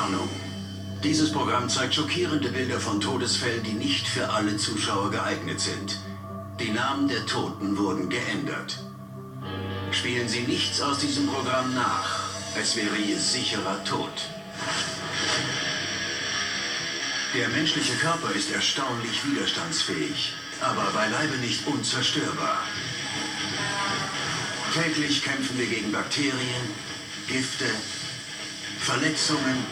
Warnung. Dieses Programm zeigt schockierende Bilder von Todesfällen, die nicht für alle Zuschauer geeignet sind. Die Namen der Toten wurden geändert. Spielen Sie nichts aus diesem Programm nach. Es wäre Ihr sicherer Tod. Der menschliche Körper ist erstaunlich widerstandsfähig, aber beileibe nicht unzerstörbar. Täglich kämpfen wir gegen Bakterien, Gifte, Verletzungen,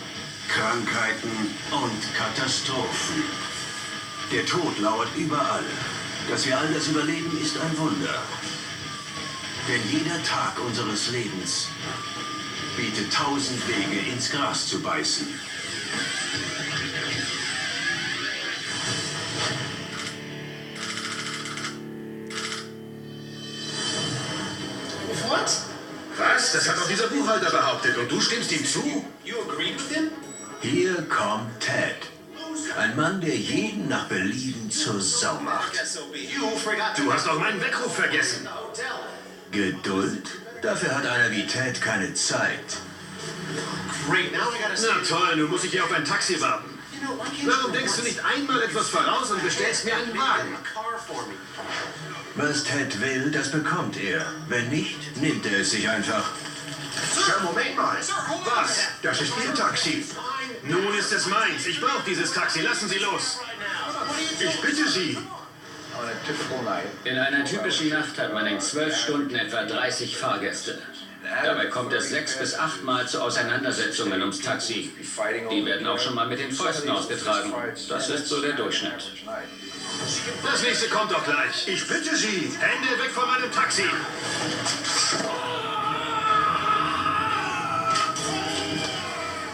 Krankheiten und Katastrophen. Der Tod lauert überall. Dass wir all das überleben, ist ein Wunder. Denn jeder Tag unseres Lebens bietet 1000 Wege, ins Gras zu beißen. Was? Das hat doch dieser Buchhalter behauptet und du stimmst ihm zu? Hier kommt Ted. Ein Mann, der jeden nach Belieben zur Sau macht. Du hast doch meinen Weckruf vergessen. Geduld? Dafür hat einer wie Ted keine Zeit. Na toll, nun muss ich hier auf ein Taxi warten. Warum denkst du nicht einmal etwas voraus und bestellst mir einen Wagen? Was Ted will, das bekommt er. Wenn nicht, nimmt er es sich einfach. Sir, Moment mal. Was? Das ist Ihr Taxi. Nun ist es meins. Ich brauche dieses Taxi. Lassen Sie los. Ich bitte Sie. In einer typischen Nacht hat man in 12 Stunden etwa 30 Fahrgäste. Dabei kommt es 6 bis 8 Mal zu Auseinandersetzungen ums Taxi. Die werden auch schon mal mit den Fäusten ausgetragen. Das ist so der Durchschnitt. Das nächste kommt doch gleich. Ich bitte Sie. Hände weg von meinem Taxi.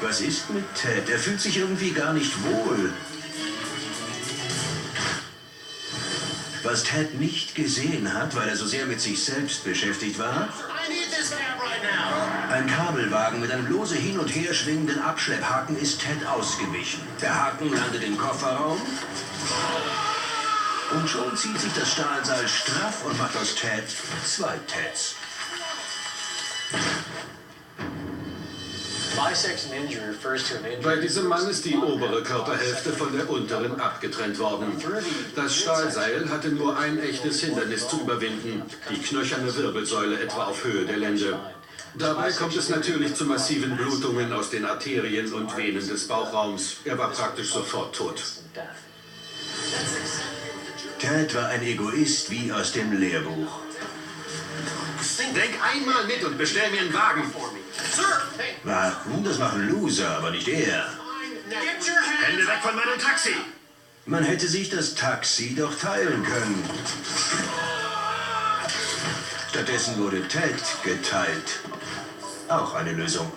Was ist mit Ted? Er fühlt sich irgendwie gar nicht wohl. Was Ted nicht gesehen hat, weil er so sehr mit sich selbst beschäftigt war: ein Kabelwagen mit einem lose hin und her schwingenden Abschlepphaken ist Ted ausgewichen. Der Haken landet im Kofferraum und schon zieht sich das Stahlseil straff und macht aus Ted 2 Teds. Bei diesem Mann ist die obere Körperhälfte von der unteren abgetrennt worden. Das Stahlseil hatte nur ein echtes Hindernis zu überwinden, die knöcherne Wirbelsäule etwa auf Höhe der Lende. Dabei kommt es natürlich zu massiven Blutungen aus den Arterien und Venen des Bauchraums. Er war praktisch sofort tot. Ted war ein Egoist wie aus dem Lehrbuch. Denk einmal mit und bestell mir einen Wagen. Warten, das machen Loser, aber nicht er. Hände weg von meinem Taxi. Man hätte sich das Taxi doch teilen können. Stattdessen wurde Ted geteilt. Auch eine Lösung.